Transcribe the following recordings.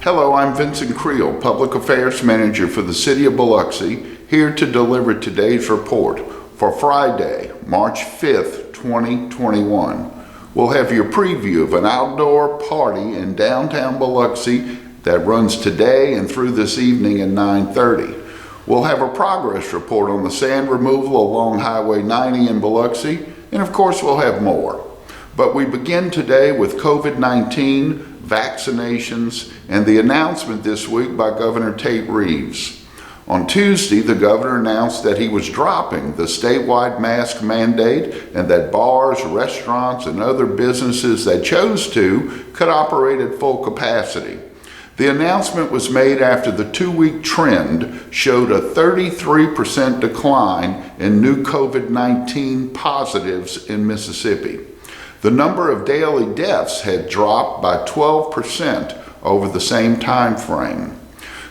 Hello, I'm Vincent Creel, Public Affairs Manager for the City of Biloxi, here to deliver today's report for Friday, March 5th, 2021. We'll have your preview of an outdoor party in downtown Biloxi that runs today and through this evening at 9:30. We'll have a progress report on the sand removal along Highway 90 in Biloxi, and of course we'll have more. But we begin today with COVID-19, vaccinations, and the announcement this week by Governor Tate Reeves. On Tuesday, the governor announced that he was dropping the statewide mask mandate and that bars, restaurants, and other businesses that chose to could operate at full capacity. The announcement was made after the 2-week trend showed a 33% decline in new COVID-19 positives in Mississippi. The number of daily deaths had dropped by 12% over the same time frame.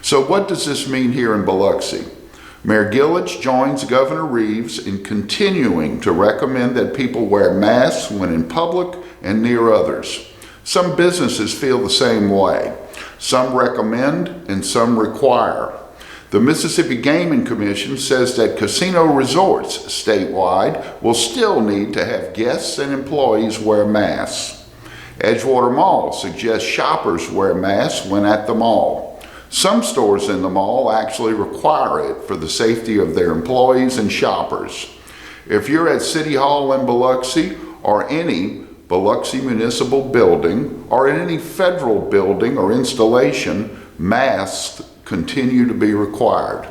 So what does this mean here in Biloxi? Mayor Gillich joins Governor Reeves in continuing to recommend that people wear masks when in public and near others. Some businesses feel the same way. Some recommend and some require. The Mississippi Gaming Commission says that casino resorts statewide will still need to have guests and employees wear masks. Edgewater Mall suggests shoppers wear masks when at the mall. Some stores in the mall actually require it for the safety of their employees and shoppers. If you're at City Hall in Biloxi or any Biloxi municipal building or in any federal building or installation, masks continue to be required.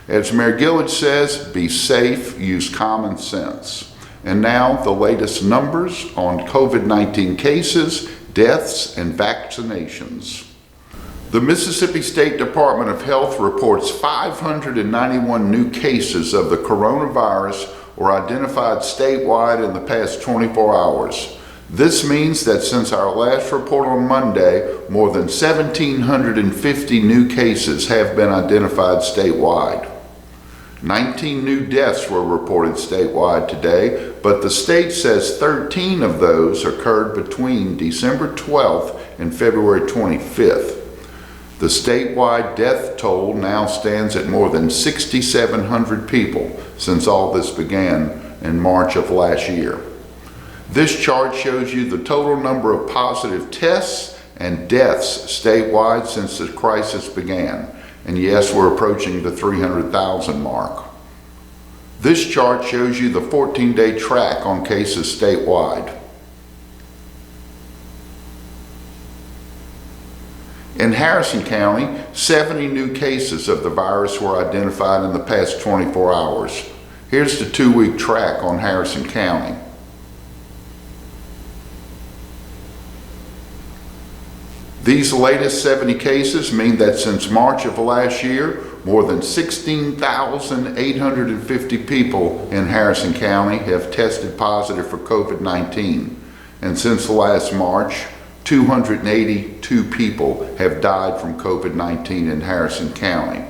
As Mayor Gillich says, be safe, use common sense. And now the latest numbers on COVID-19 cases, deaths, and vaccinations. The Mississippi State Department of Health reports 591 new cases of the coronavirus were identified statewide in the past 24 hours. This means that since our last report on Monday, more than 1,750 new cases have been identified statewide. 19 new deaths were reported statewide today, but the state says 13 of those occurred between December 12th and February 25th. The statewide death toll now stands at more than 6,700 people since all this began in March of last year. This chart shows you the total number of positive tests and deaths statewide since the crisis began. And yes, we're approaching the 300,000 mark. This chart shows you the 14-day track on cases statewide. In Harrison County, 70 new cases of the virus were identified in the past 24 hours. Here's the 2-week track on Harrison County. These latest 70 cases mean that since March of last year, more than 16,850 people in Harrison County have tested positive for COVID-19. And since last March, 282 people have died from COVID-19 in Harrison County.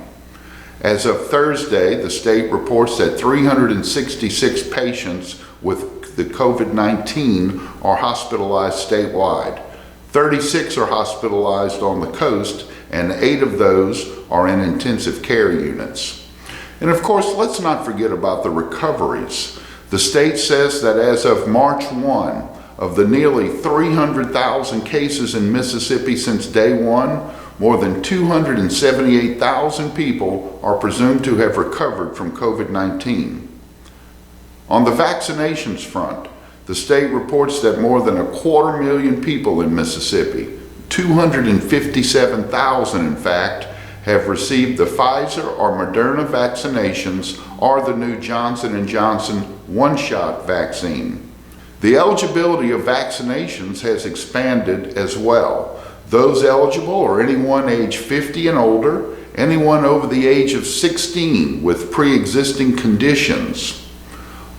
As of Thursday, the state reports that 366 patients with the COVID-19 are hospitalized statewide. 36 are hospitalized on the coast, and 8 of those are in intensive care units. And of course, let's not forget about the recoveries. The state says that as of March 1, of the nearly 300,000 cases in Mississippi since day one, more than 278,000 people are presumed to have recovered from COVID-19. On the vaccinations front, the state reports that more than 250,000 people in Mississippi, 257,000 in fact, have received the Pfizer or Moderna vaccinations or the new Johnson & Johnson one-shot vaccine. The eligibility of vaccinations has expanded as well. Those eligible are anyone age 50 and older, anyone over the age of 16 with pre-existing conditions.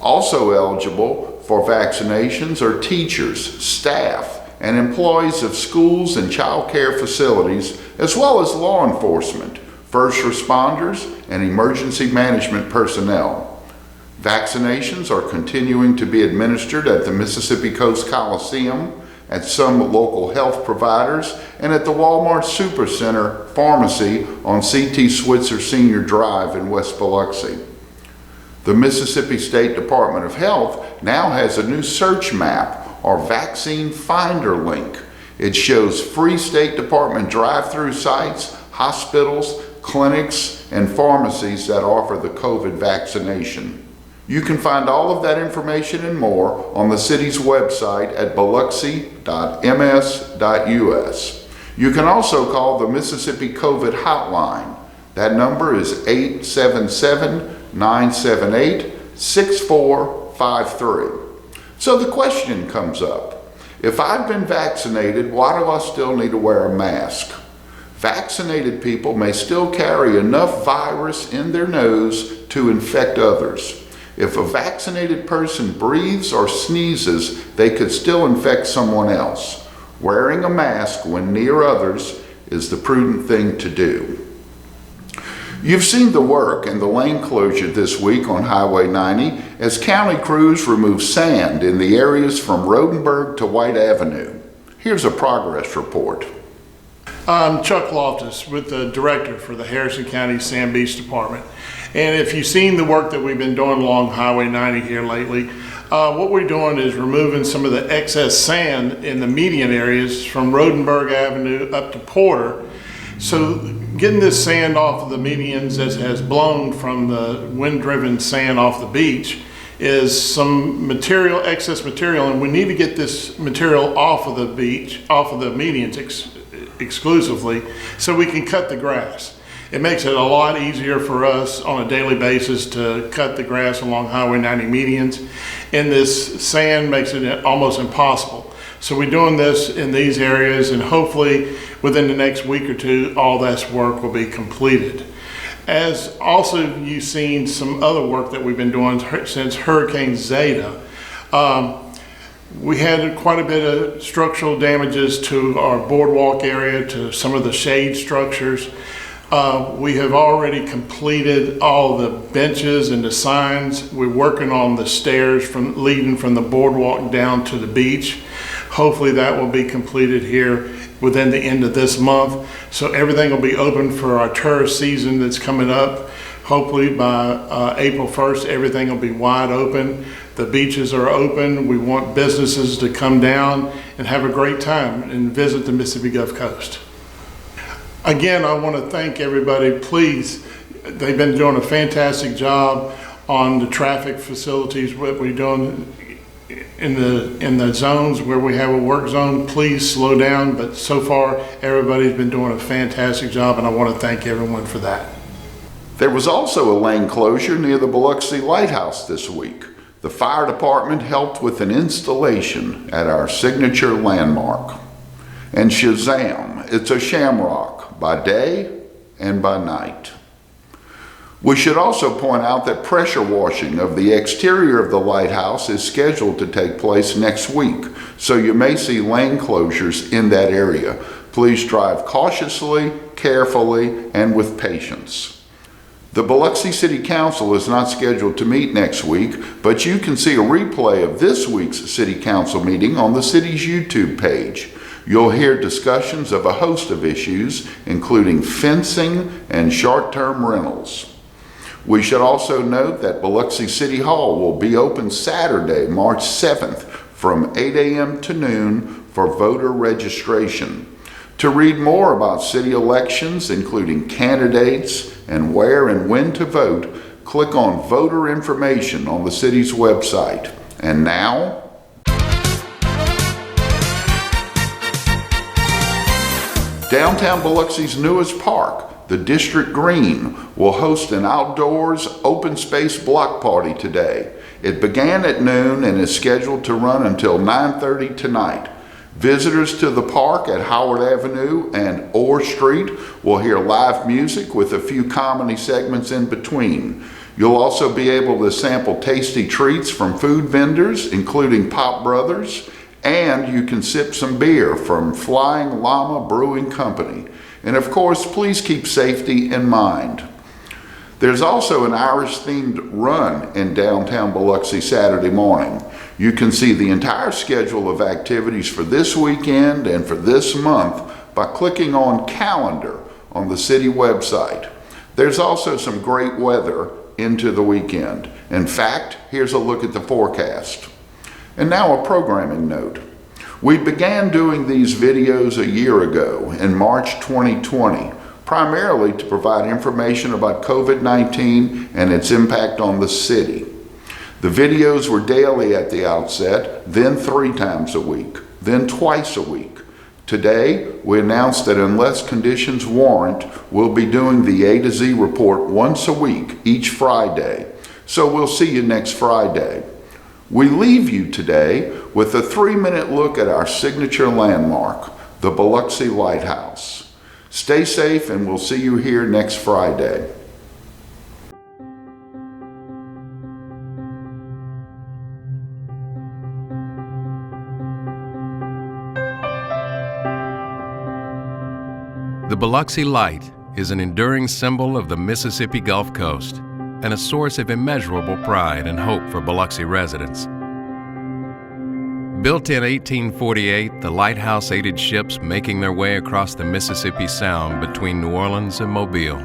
Also eligible for vaccinations are teachers, staff, and employees of schools and child care facilities, as well as law enforcement, first responders, and emergency management personnel. Vaccinations are continuing to be administered at the Mississippi Coast Coliseum at some local health providers, and at the Walmart Supercenter Pharmacy on C.T. Switzer Senior Drive in West Biloxi. The Mississippi State Department of Health now has a new search map or vaccine finder link. It shows free State Department drive-through sites, hospitals, clinics, and pharmacies that offer the COVID vaccination. You can find all of that information and more on the city's website at biloxi.ms.us. You can also call the Mississippi COVID hotline. That number is 877-978-6453. So the question comes up, if I've been vaccinated, why do I still need to wear a mask? Vaccinated people may still carry enough virus in their nose to infect others. If a vaccinated person breathes or sneezes, they could still infect someone else. Wearing a mask when near others is the prudent thing to do. You've seen the work in the lane closure this week on Highway 90 as county crews remove sand in the areas from Rodenberg to White Avenue. Here's a progress report. I'm Chuck Loftus with the director for the Harrison County Sand Beach Department. And if you've seen the work that we've been doing along Highway 90 here lately, what we're doing is removing some of the excess sand in the median areas from Rodenberg Avenue up to Porter. So getting this sand off of the medians that has blown from the wind-driven sand off the beach is some material, excess material, and we need to get this material off of the beach, off of the medians exclusively, so we can cut the grass. It makes it a lot easier for us on a daily basis to cut the grass along Highway 90 medians, and this sand makes it almost impossible. So we're doing this in these areas, and hopefully within the next week or two, all this work will be completed. As also you've seen some other work that we've been doing since Hurricane Zeta. We had quite a bit of structural damages to our boardwalk area, to some of the shade structures. We have already completed all the benches and the signs. We're working on the stairs leading from the boardwalk down to the beach. Hopefully that will be completed here within the end of this month. So everything will be open for our tourist season that's coming up. Hopefully by April 1st, everything will be wide open. The beaches are open. We want businesses to come down and have a great time and visit the Mississippi Gulf Coast. Again, I want to thank everybody. Please, they've been doing a fantastic job on the traffic facilities, what we're doing in the zones where we have a work zone. Please slow down, but so far everybody's been doing a fantastic job, and I want to thank everyone for that. There was also a lane closure near the Biloxi Lighthouse this week. The fire department helped with an installation at our signature landmark. And Shazam, it's a shamrock by day and by night. We should also point out that pressure washing of the exterior of the lighthouse is scheduled to take place next week, so you may see lane closures in that area. Please drive cautiously, carefully, and with patience. The Biloxi City Council is not scheduled to meet next week, but you can see a replay of this week's City Council meeting on the city's YouTube page. You'll hear discussions of a host of issues, including fencing and short-term rentals. We should also note that Biloxi City Hall will be open Saturday, March 7th from 8 a.m. to noon for voter registration. To read more about city elections, including candidates and where and when to vote, click on voter information on the city's website. And now, downtown Biloxi's newest park, the District Green, will host an outdoors open space block party today. It began at noon and is scheduled to run until 9:30 tonight. Visitors to the park at Howard Avenue and Orr Street will hear live music with a few comedy segments in between. You'll also be able to sample tasty treats from food vendors, including Pop Brothers, and you can sip some beer from Flying Llama Brewing Company. And of course, please keep safety in mind. There's also an Irish-themed run in downtown Biloxi Saturday morning. You can see the entire schedule of activities for this weekend and for this month by clicking on Calendar on the city website. There's also some great weather into the weekend. In fact, here's a look at the forecast. And now a programming note. We began doing these videos a year ago in March 2020, primarily to provide information about COVID-19 and its impact on the city. The videos were daily at the outset, then 3 times a week, then twice a week. Today, we announced that unless conditions warrant, we'll be doing the A to Z report once a week, each Friday. So we'll see you next Friday. We leave you today with a 3-minute look at our signature landmark, the Biloxi Lighthouse. Stay safe and we'll see you here next Friday. The Biloxi Light is an enduring symbol of the Mississippi Gulf Coast and a source of immeasurable pride and hope for Biloxi residents. Built in 1848, the lighthouse aided ships making their way across the Mississippi Sound between New Orleans and Mobile.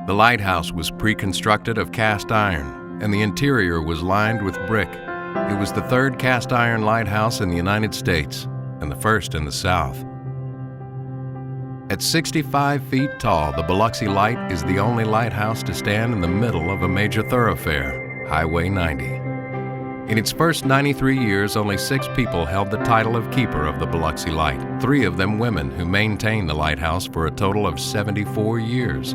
The lighthouse was pre-constructed of cast iron, and the interior was lined with brick. It was the 3rd cast iron lighthouse in the United States and the 1st in the South. At 65 feet tall, the Biloxi Light is the only lighthouse to stand in the middle of a major thoroughfare, Highway 90. In its first 93 years, only 6 people held the title of keeper of the Biloxi Light, 3 of them women who maintained the lighthouse for a total of 74 years.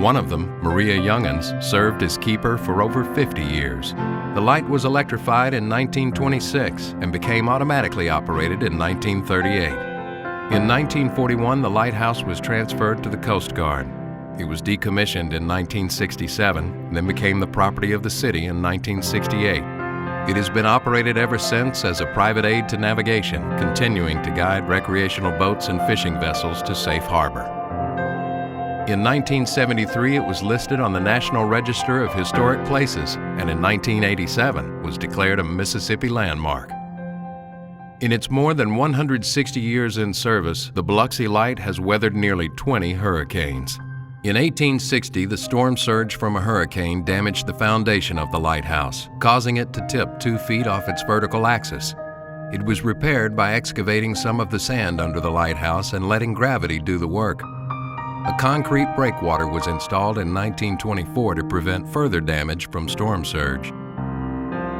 One of them, Maria Youngins, served as keeper for over 50 years. The light was electrified in 1926 and became automatically operated in 1938. In 1941, the lighthouse was transferred to the Coast Guard. It was decommissioned in 1967, then became the property of the city in 1968. It has been operated ever since as a private aid to navigation, continuing to guide recreational boats and fishing vessels to safe harbor. In 1973, it was listed on the National Register of Historic Places, and in 1987 was declared a Mississippi landmark. In its more than 160 years in service, the Biloxi Light has weathered nearly 20 hurricanes. In 1860, the storm surge from a hurricane damaged the foundation of the lighthouse, causing it to tip 2 feet off its vertical axis. It was repaired by excavating some of the sand under the lighthouse and letting gravity do the work. A concrete breakwater was installed in 1924 to prevent further damage from storm surge.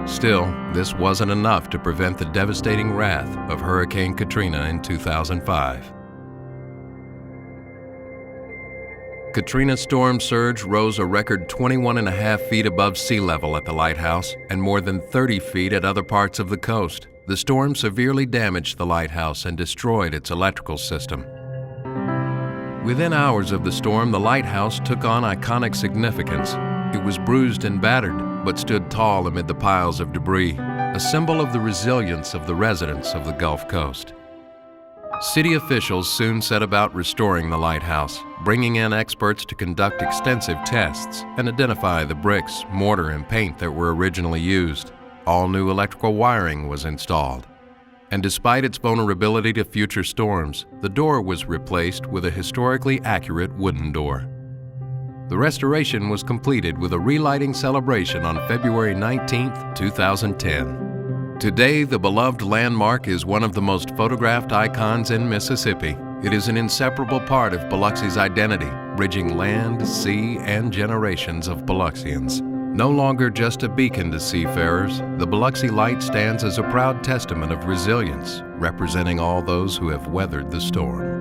Still, this wasn't enough to prevent the devastating wrath of Hurricane Katrina in 2005. Katrina's storm surge rose a record 21.5 feet above sea level at the lighthouse and more than 30 feet at other parts of the coast. The storm severely damaged the lighthouse and destroyed its electrical system. Within hours of the storm, the lighthouse took on iconic significance. It was bruised and battered, but stood tall amid the piles of debris, a symbol of the resilience of the residents of the Gulf Coast. City officials soon set about restoring the lighthouse, bringing in experts to conduct extensive tests and identify the bricks, mortar, and paint that were originally used. All new electrical wiring was installed. And despite its vulnerability to future storms, the door was replaced with a historically accurate wooden door. The restoration was completed with a relighting celebration on February 19, 2010. Today, the beloved landmark is one of the most photographed icons in Mississippi. It is an inseparable part of Biloxi's identity, bridging land, sea, and generations of Biloxians. No longer just a beacon to seafarers, the Biloxi Light stands as a proud testament of resilience, representing all those who have weathered the storm.